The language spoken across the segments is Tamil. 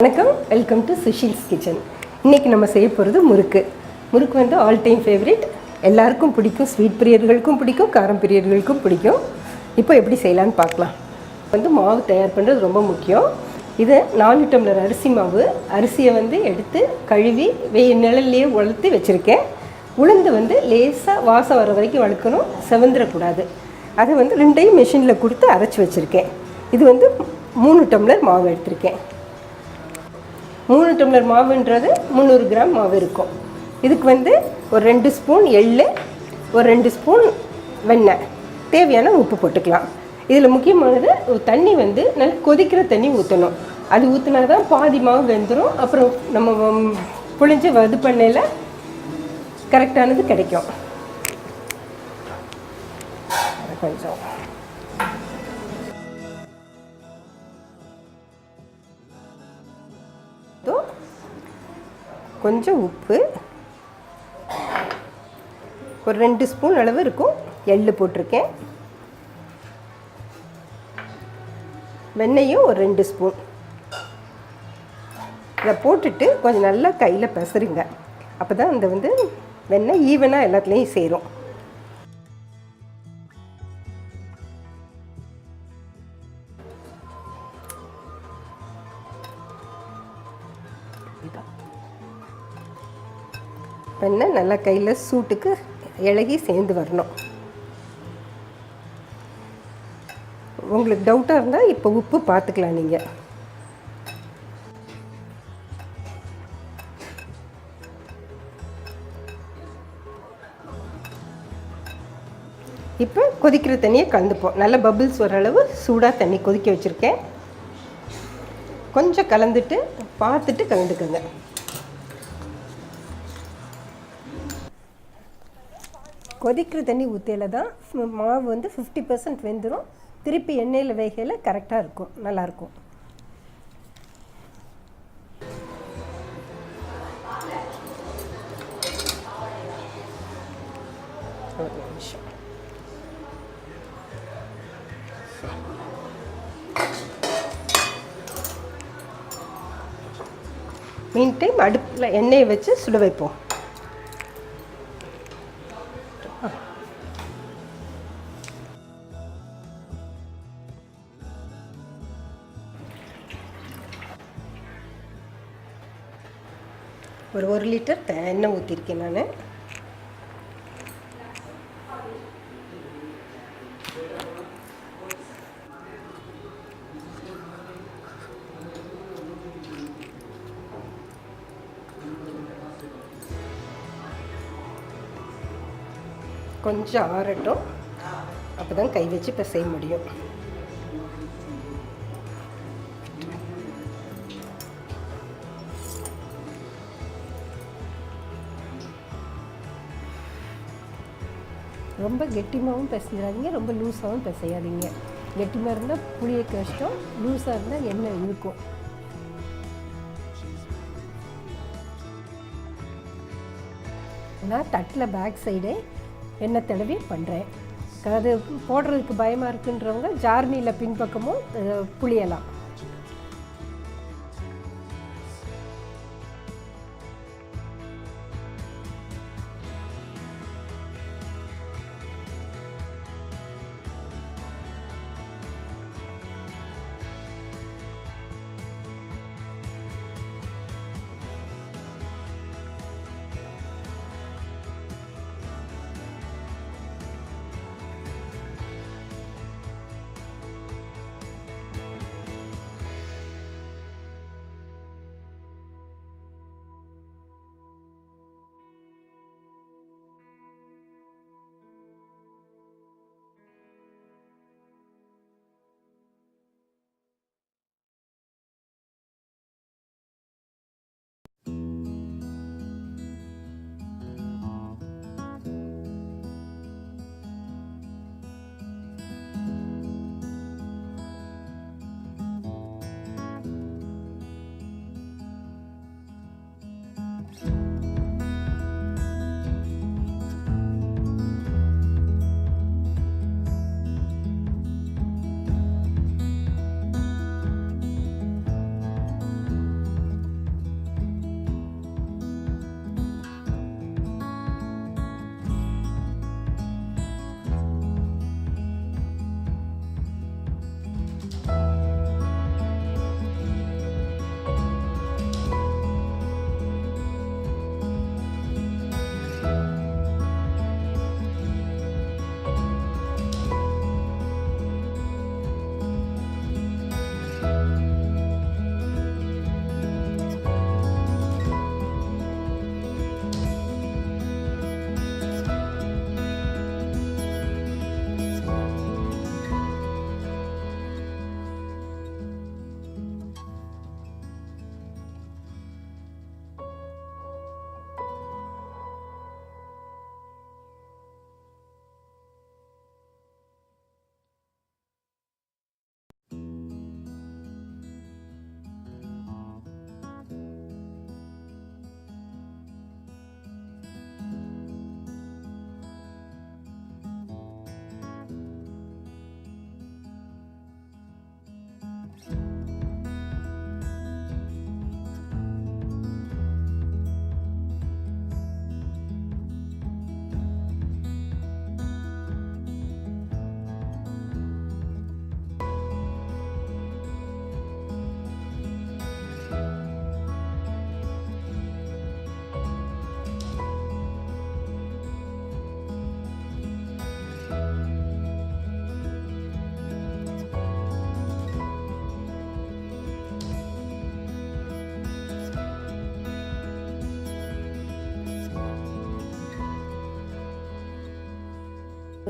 வணக்கம், வெல்கம் டு சுஷீல்ஸ் கிச்சன். இன்றைக்கி நம்ம செய்ய போகிறது முறுக்கு. முறுக்கு வந்து ஆல் டைம் ஃபேவரட், எல்லாருக்கும் பிடிக்கும். ஸ்வீட் பிரியர்களுக்கும் பிடிக்கும், காரம் பிரியர்களுக்கும் பிடிக்கும். இப்போ எப்படி செய்யலான்னு பார்க்கலாம். மாவு தயார் பண்ணுறது ரொம்ப முக்கியம். இது 4 டம்ளர் அரிசி மாவு. அரிசியை எடுத்து கழுவி நிழல்லையே உலர்த்தி வச்சுருக்கேன். உளுந்து லேசாக வாசம் வர வரைக்கும் வளர்க்கணும், செவந்துடக்கூடாது. அதை ரெண்டையும் மிஷினில் கொடுத்து அரைச்சி வச்சுருக்கேன். இது 3 டம்ளர் மாவு எடுத்திருக்கேன். 3 டம்ளர் மாவுன்றது 300 கிராம் மாவு இருக்கும். இதுக்கு ஒரு 2 ஸ்பூன் எள்ளு, ஒரு 2 ஸ்பூன் வெண்ணெய், தேவையான உப்பு போட்டுக்கலாம். இதில் முக்கியமானது தண்ணி நல்லா கொதிக்கிற தண்ணி ஊற்றணும். அது ஊற்றினா தான் பாதி மாவு வெந்துடும். அப்புறம் நம்ம புழிஞ்சு இது பண்ணையில் கரெக்டானது கிடைக்கும். கொஞ்சம் கொஞ்சம் உப்பு, ஒரு 2 ஸ்பூன் அளவு இருக்கும் எள்ளு போட்டிருக்கேன். வெண்ணெயும் ஒரு 2 ஸ்பூன். இதை போட்டுட்டு கொஞ்சம் நல்லா கையில் பிசறுங்க. அப்போ தான் அந்த வெண்ணெய் ஈவனாக எல்லாத்துலேயும் சேரும். வெண்ணெய் நல்லா கையில் சூட்டுக்கு இலகி சேர்ந்து வரணும். உங்களுக்கு டவுட்டாக இருந்தால் இப்போ உப்பு பார்த்துக்கலாம். நீங்கள் இப்போ கொதிக்கிற தண்ணியை கலந்துப்போம். நல்ல பபிள்ஸ் வர அளவு சூடாக தண்ணி கொதிக்க வச்சுருக்கேன். கொஞ்சம் கலந்துட்டு பார்த்துட்டு கலந்துக்கோங்க. கொதிக்கிற தண்ணி ஊற்றியில் தான் மாவு 50% வெந்துடும். திருப்பி எண்ணெயில் வேகையில் கரெக்டாக இருக்கும், நல்லாயிருக்கும். ஒரு நிமிஷம். மீன் டைம் அடுப்பில் எண்ணெயை வச்சு சுட வைப்போம். ஒரு 1 லிட்டர் எண்ணெய் ஊற்றிருக்கேன் நான். கொஞ்சம் ஆறட்டும், அப்போ தான் கை வச்சு பிசைய முடியும். ரொம்ப கெட்டிமாகவும் பிசைஞ்சிடாதீங்க, ரொம்ப லூஸாகவும் பிசையாதீங்க. கெட்டிமாக இருந்தால் புளிய கஷ்டம், லூஸாக இருந்தால் எண்ணெய் இழுக்கும். நான் தட்டில் பேக் சைடே எண்ணெய் தடவி பண்ணுறேன். அது போடுறதுக்கு பயமாக இருக்குன்றவங்க ஜார்னியில் பின்பக்கமும் புளியலாம்.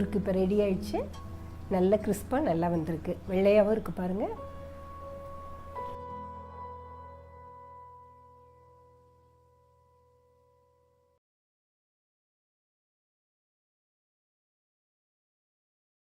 முறுக்கு இப்போ ரெடி ஆயிடுச்சு. நல்ல கிறிஸ்பாக நல்லா வந்திருக்கு. வெள்ளையாகவும் இருக்குது பாருங்கள்.